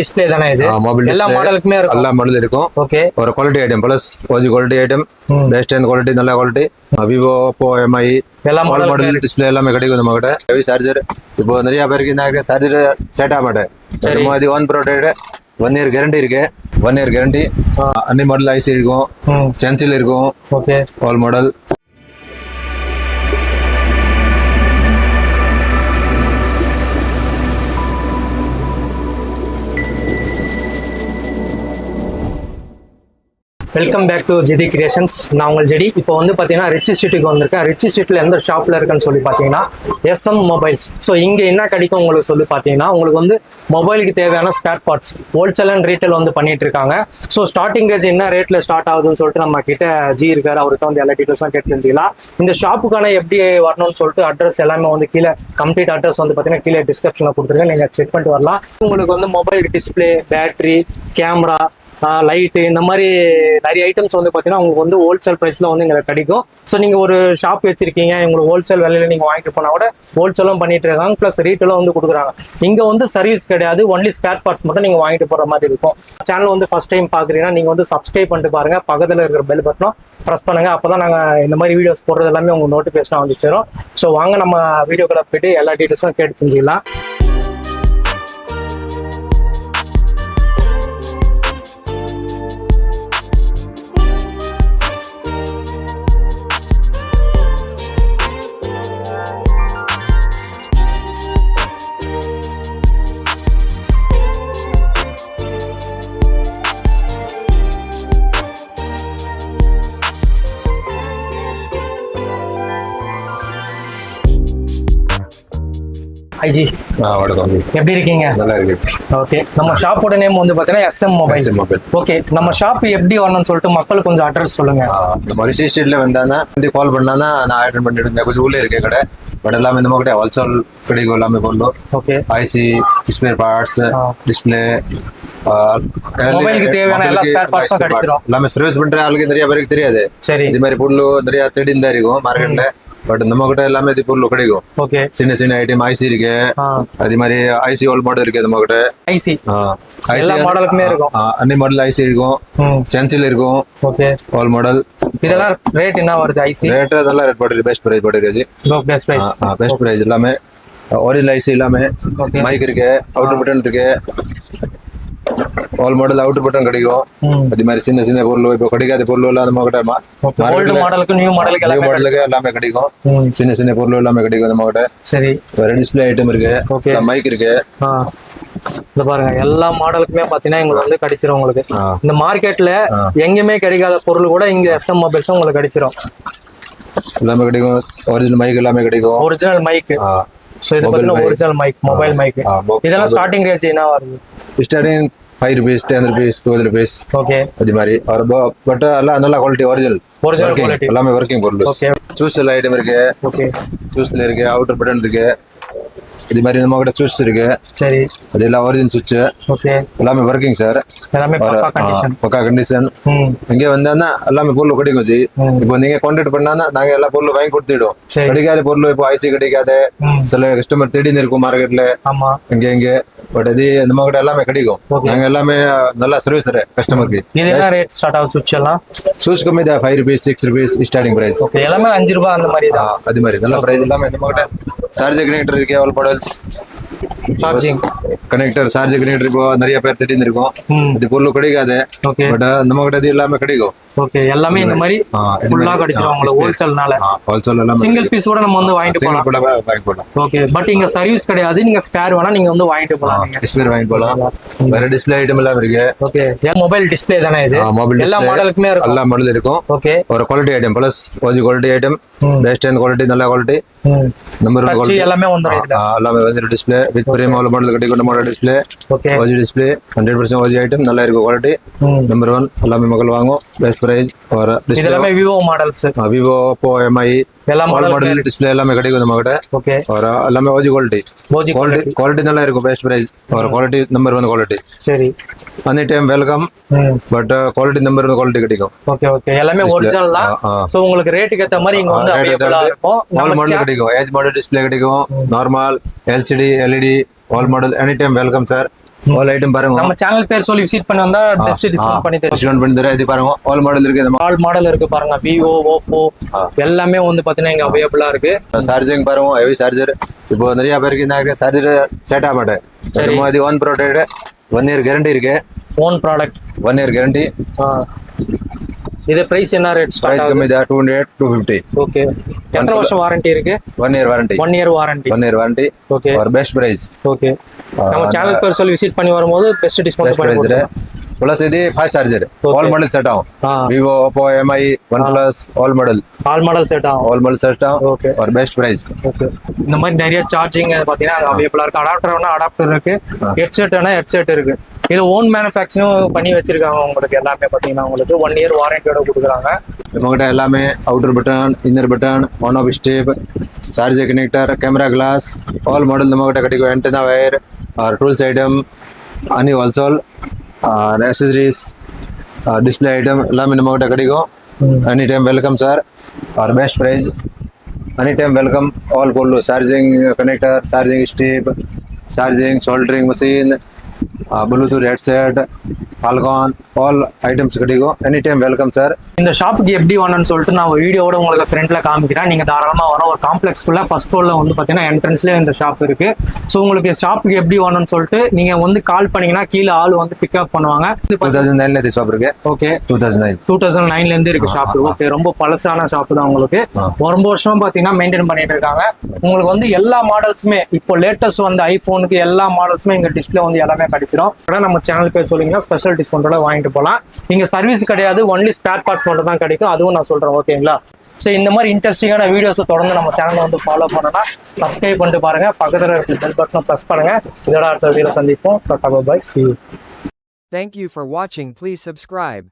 Display தானே இது? Mobile எல்லா மாடலுக்குமே இருக்கும். எல்லா மாடலும் இருக்கும். ஓகே. ஒரு quality item plus OG quality item, best and quality, நல்ல குவாலிட்டி. விவோ, ஓப்போ, எம்ஐ எல்லா மாடல் டிஸ்ப்ளே எல்லாமே கிடைக்கும் நம்ம கிட்ட. ஹெவி சார்ஜர் இப்போ நிறைய பேருக்கு இந்த சார்ஜர் செட் ஆக மாட்டேன். இது ஒன் ப்ராடக்ட் 1 year கேரண்டி இருக்கு. 1 year guarantee. Any model IC இருக்கும், சென்சில் இருக்கும். Okay. All model. Welcome back to JD Creations. நான் உங்கள் ஜெடி. இப்போ வந்து பார்த்தீங்கன்னா ரிச் ஸ்ட்ரீட்டுக்கு வந்திருக்கேன். ரிச் ஸ்ட்ரீட்டில் எந்த ஷாப்பில் இருக்குன்னு சொல்லி பார்த்தீங்கன்னா எஸ்எம் மொபைல்ஸ். ஸோ இங்கே என்ன கிடைக்கும் உங்களுக்கு சொல்லி பார்த்தீங்கன்னா உங்களுக்கு வந்து மொபைலுக்கு தேவையான spare parts wholesale and retail வந்து பண்ணிட்டு இருக்காங்க. ஸோ ஸ்டார்டிங் ரேஞ்ச் என்ன ரேட்டில் ஸ்டார்ட் ஆகுதுன்னு சொல்லிட்டு நம்ம கிட்ட ஜி இருக்காரு, அவர்கிட்ட வந்து எல்லா டீட்டெயில்ஸும் கேட்டு தெரிஞ்சுக்கலாம். இந்த ஷாப்புக்கான எப்படி வரணும்னு சொல்லிட்டு அட்ரஸ் எல்லாமே வந்து கீழே கம்ப்ளீட் அட்ரஸ் வந்து பார்த்தீங்கன்னா கீழே டிஸ்கிரிப்ஷனில் கொடுத்துருக்கேன், நீங்கள் செக் பண்ணிட்டு வரலாம். உங்களுக்கு வந்து mobile display, battery, camera, light, இந்த மாதிரி நிறைய ஐட்டம்ஸ் வந்து பார்த்தீங்கன்னா உங்களுக்கு வந்து ஹோல்சேல் ப்ரைஸில் வந்து எங்களுக்கு கிடைக்கும். ஸோ நீங்கள் ஒரு ஷாப் வச்சிருக்கீங்க, உங்களுக்கு ஹோல்சேல் விலையில் நீங்கள் வாங்கிட்டு போனால் கூட ஹோல்சேலும் பண்ணிட்டு இருக்காங்க, ப்ளஸ் ரீட்டெயிலும் வந்து கொடுக்குறாங்க. இங்கே வந்து சர்வீஸ் கிடையாது, ஒன்லி ஸ்பேர் பார்ட்ஸ் மட்டும் நீங்கள் வாங்கிட்டு போகிற மாதிரி இருக்கும். சேனல் வந்து ஃபர்ஸ்ட் டைம் பார்க்குறீங்கன்னா நீங்கள் வந்து சப்ஸ்கிரைப் பண்ணிட்டு பாருங்கள், பக்கத்தில் இருக்கிற பெல் பட்டனும் ப்ரெஸ் பண்ணுங்கள். அப்போ தான் நாங்கள் இந்த மாதிரி வீடியோஸ் போடுறது எல்லாமே உங்கள் நோட்டிஃபிகேஷனாக வந்து சேரும். ஸோ வாங்க நம்ம வீடியோக்குள்ள போய்ட்டு எல்லா டீட்டெயில்ஸும் கேட்டு தெரிஞ்சுக்கலாம். ஐஜி வணக்கம், எப்படி இருக்கீங்க? நல்லா இருக்கு. ஓகே. நம்ம ஷாப்போட நேம் வந்து பார்த்தீங்கன்னா எஸ்எம் மொபைல்ஸ். ஓகே. நம்ம ஷாப் எப்படி வரணும்னு சொல்லிட்டு மக்களுக்கு கொஞ்சம் அட்ரஸ் சொல்லுங்க. நம்ம ரிஷி ஸ்ட்ரீட்ல வந்தானா வந்து கால் பண்ணானா நான் அட்டெண்ட் பண்ணிட்டு இருந்தேன். கொஞ்சம் உள்ளே இருக்கே கடை, பட் எல்லாமே நம்ம கிட்ட ஹோல்சேல் கிடைக்கும், எல்லாமே பொருள். Okay. IC, spare parts, display, மொபைலுக்கு தேவையான எல்லா ஸ்பேர் பார்ட்ஸும் கிடைச்சிரும். எல்லாமே சர்வீஸ் பண்ற ஆளுக்கு நிறைய பேருக்கு தெரியாது. சரி. இது மாதிரி பொருள் நிறைய தேடி தான் இருக்கும் மார்க்கெட்ல, பட் நம்ம கிட்ட எல்லாமே இது பொருள் கிடைக்கும். ஓகே. சின்ன சின்ன ஐட்டம் ஐசி இருக்கு, அதே மாதிரி ஐசி ஓல் மாடல் இருக்கு நம்ம கிட்ட. ஐசி எல்லா மாடலுக்குமே இருக்கும். அன்னி மாடல் ஐசி இருக்கும், சென்சில் இருக்கும். ஓகே. All model. இதெல்லாம் ரேட் என்ன வருது? ஐசி ரேட் அதெல்லாம் ரேட் போட்டு பெஸ்ட் பிரைஸ் போட்டுருக்காச்சு. பெஸ்ட் பிரைஸ் எல்லாமே ஒரிஜினல் ஐசி எல்லாமே. மைக் இருக்கு, அவுட்டர் பட்டன் இருக்கு, ஆல் மாடல் அவுட்டர் பட்டன் கிடைக்கும். அதே மாதிரி சின்ன சின்ன பொருள் இப்போ கிடைக்காத பொருள் எல்லாம் நம்ம கிட்ட ஓல்ட் மாடலுக்கு நியூ மாடலுக்கு எல்லாமே கிடைக்கும். சின்ன சின்ன பொருள் எல்லாமே கிடைக்கும் நம்ம கிட்ட. சரி. வேற டிஸ்பிளே ஐட்டம் இருக்கு, மைக் இருக்கு. இந்த பாருங்க, எல்லா மாடலுக்குமே பாத்தீங்கன்னா எங்களுக்கு வந்து கிடைச்சிரும். உங்களுக்கு இந்த மார்க்கெட்ல எங்கேயுமே கிடைக்காத பொருள் கூட இங்க எஸ்எம் மொபைல்ஸ் உங்களுக்கு கிடைச்சிரும். எல்லாமே கிடைக்கும். ஒரிஜினல் மைக் எல்லாமே கிடைக்கும். Original mic. சோ இது பாத்தீங்கன்னா ஒரிஜினல் மைக், மொபைல் மைக். இதெல்லாம் ஸ்டார்டிங் ரேஞ்ச் என்ன வருது? Starting 5 rupees, 10 rupees, 12 rupees. Okay. அதே மாதிரி பட் எல்லாம் நல்ல குவாலிட்டி, ஒரிஜினல் குவாலிட்டி, எல்லாமே ஒர்க்கிங் பொருள். ஓகே. சூஸ்ல ஐட்டம் இருக்கு. ஓகே. சூஸ்ல இருக்கு, அவுட்டர் பட்டன் இருக்கு. இது மாதிரி நம்ம கிட்ட சுவிட்ச் இருக்கு. சரி. அதெல்லாம் ஒரிஜினல் சுவிட்ச். ஓகே. எல்லாமே ஒர்க்கிங் சார், எல்லாமே பக்கா கண்டிஷன். இங்க வந்தா எல்லாமே பொருள் கிடைக்கும் ஜி. இப்போ நீங்க கான்டாக்ட் பண்ணா நாங்க எல்லா பொருளும் வாங்கி கொடுத்துடுவோம். கிடைக்காத பொருள் இப்போ ஐசி கிடைக்காத சில கஸ்டமர் தேடின்னு இருக்கும் மார்க்கெட்ல. ஆமா. இங்க பட் இது நம்ம கிட்ட எல்லாமே கிடைக்கும். நாங்க எல்லாமே நல்ல சர்வீஸ் கஸ்டமருக்கு. இதெல்லாம் ரேட் ஸ்டார்ட் ஆகும் சுவிட்ச் எல்லாம்? சுவிட்ச் கம்மி தான், 5 rupees, 6 rupees starting price. Okay. எல்லாமே 5 ரூபாய் அந்த மாதிரி தான். அது மாதிரி நல்ல பிரைஸ் எல்லாமே நம்ம கிட்ட. சார்ஜர் கனெக்டர் இருக்கு, all models. Charging connector, charger connector இப்போ நிறைய பேர் தேடின்னு இருக்கும். இது பொருள் கிடைக்காது, பட் நம்ம கிட்ட இது எல்லாமே கிடைக்கும். ஓகே. எல்லாமே இந்த மாதிரி ஃபுல்லா கிடைச்சிரும் உங்களுக்கு ஹோல்சேல்னால. ஹோல்சேல் எல்லாம் சிங்கிள் பீஸ் கூட நம்ம வந்து வாங்கிட்டு போலாம். ஓகே. பட் இங்க சர்வீஸ் கிடையாது, நீங்க ஸ்பேர் வேணா நீங்க வந்து வாங்கிட்டு போலாம். ஸ்பேர் வாங்கிட்டு போலாம். வேற டிஸ்ப்ளே ஐட்டம் எல்லாம் இருக்கு. ஓகே. மொபைல் டிஸ்ப்ளே தானே இது? மொபைல் எல்லா மாடலுக்குமே இருக்கும். எல்லா மாடல் இருக்கும். ஓகே. ஒரு quality item plus OG quality item, best and quality, நல்ல குவாலிட்டி. நம்பர் 1 குவாலிட்டி எல்லாமே வந்துரும். எல்லாமே வந்து டிஸ்ப்ளே வித் பிரீமியம் மாடல் கிடைக்கும். Model display, OG display, 100% OG item, நல்லா இருக்கும் குவாலிட்டி. நம்பர் 1 எல்லாமே மக்கள் வாங்கும். Best price. ஒரு இது எல்லாமே Vivo models. Vivo, Oppo, Mi எல்லா மாடல் டிஸ்ப்ளே எல்லாமே கிடைக்கும் நம்ம கிட்ட. ஓகே. ஒரு எல்லாமே ஓஜி குவாலிட்டி. குவாலிட்டி நல்லா இருக்கும். Best price. ஒரு குவாலிட்டி நம்பர் 1 குவாலிட்டி. சரி. Any time welcome, but quality number 1 quality கிடைக்கும். ஓகே. ஓகே. எல்லாமே ஒரிஜினல் தான். சோ உங்களுக்கு ரேட்டுக்கு ஏத்த மாதிரி இங்க வந்து அவேலபிளா இருக்கும். ஆல் மாடல் கிடைக்கும். ஏஜ் மாடல் டிஸ்ப்ளே கிடைக்கும். Normal, LCD, LED, all model any time welcome sir. All item பாருங்க நம்ம சேனல் பேர் சொல்லி விசிட் பண்ணி வந்தா பெஸ்ட் டிஸ்கவுண்ட் பண்ணி தருவோம். டிஸ்கவுண்ட் பண்ணி தரேன். இது பாருங்க ஆல் மாடல் இருக்கு. இந்த ஆல் மாடல் இருக்கு பாருங்க. விவோ, ஓப்போ எல்லாமே வந்து பாத்தீங்கன்னா இங்க அவைலபிளா இருக்கு. சார்ஜிங் பாருங்க ஹெவி சார்ஜர். இப்போ நிறைய பேருக்கு இந்த சார்ஜர் செட் ஆக மாட்டேன். சரி இது ஒன் ப்ராடக்ட் 1 இயர் கேரண்டி இருக்கு. Own product 1 year guarantee. இது பிரைஸ் என்ன ரேட் ஸ்டார்ட் பிரைஸ் கம்மி தான் 200 250. ஓகே. எத்தனை வருஷம் வாரண்டி இருக்கு? 1 year warranty. 1 year warranty. 1 year warranty. Okay. और बेस्ट प्राइस. ஓகே. நம்ம சேனல் பேர் சொல்லி விசிட் பண்ணி வரும்போது பெஸ்ட் டிஸ்கவுண்ட் பண்ணி கொடுங்க. प्लस ఇది fast charger all model set आओ vivo oppo mi oneplus all model set ஆகும். all model सेट आओ ஓகே. और बेस्ट प्राइस. ஓகே. இந்த மாதிரி நிறைய சார்ஜிங் பாத்தீங்கன்னா அங்க அவைலபிளா இருக்கு. அடாப்டர் வேணா அடாப்டர் இருக்கு. ஹெட்செட் வேணா ஹெட்செட் இருக்கு. இது ஓன் மேனுஃபேக்சரிங் பண்ணி வச்சிருக்காங்க. உங்களுக்கு எல்லாமே பாத்தீங்கன்னா உங்களுக்கு 1 இயர் வாரண்டியோட கொடுக்குறாங்க. நம்மகிட்ட எல்லாமே outer button, inner button, on off step, charger connector, camera glass all model நம்மகிட்ட கிடைக்கும். ஆண்டனா வயர் और tools item any also accessories display item எல்லாமே நம்மகிட்ட கிடைக்கும். Any time welcome sir. और best price. Any time welcome. All கொள்ளு charging connector, charging step, charging soldering machine, bluetooth headset, பால்கான் all items கிடைக்கும். Any time welcome sir. இந்த ஷாப்புக்கு எப்படி வரணும்னு சொல்லிட்டு நான் வீடியோட உங்களுக்கு ஃப்ரண்ட்ல காமிக்கிறேன். நீங்க தாராளமா வர ஒரு காம்ப்ளெக்ஸ்க்குள்ள ஃபர்ஸ்ட் ஃப்ளோர்ல வந்து பாத்தீங்கன்னா என்ட்ரன்ஸ்லேயே இந்த ஷாப் இருக்கு. ஸோ உங்களுக்கு ஷாப்புக்கு எப்படி வரணும்னு சொல்லிட்டு நீங்க வந்து கால் பண்ணீங்கன்னா கீழே ஆள் வந்து பிக்அப் பண்ணுவாங்க. 2009 ஷாப் இருக்கு. ஓகே. 2009 இருந்து இருக்கு ஷாப். ஓகே. ரொம்ப பழசான ஷாப் தான் உங்களுக்கு. ரொம்ப வருஷமா பாத்தீங்கன்னா மெயின்டைன் பண்ணிட்டு இருக்காங்க. உங்களுக்கு வந்து எல்லா மாடல்ஸுமே இப்போ லேட்டஸ்ட் வந்து ஐபோனுக்கு எல்லா மாடல்ஸுமே இங்க டிஸ்பிளே வந்து எல்லாமே கிடைச்சிடும். நம்ம சேனல் பேர் சொல்லிங்கன்னா ஸ்பெஷல் டிஸ்கவுண்டோட வாங்கிட்டு போகலாம். நீங்க சர்வீஸ் கிடையாது, ஒன்லி ஸ்பேர் பார்ட்ஸ் மட்டும் தான் கிடைக்கும். அதுவும் நான் சொல்றேன். ஓகேங்களா? ஸோ இந்த மாதிரி இன்ட்ரெஸ்டிங்கான வீடியோஸை தொடர்ந்து நம்ம சேனலை வந்து ஃபாலோ பண்ணனா சப்ஸ்கிரைப் பண்ணிட்டு பாருங்க. பக்கத்தில் இருக்க பெல் பட்டனை ப்ரெஸ் பண்ணுங்க. இதோட அடுத்த வீடியோ சந்திப்போம். பாய். See you. Thank you for watching. Please subscribe.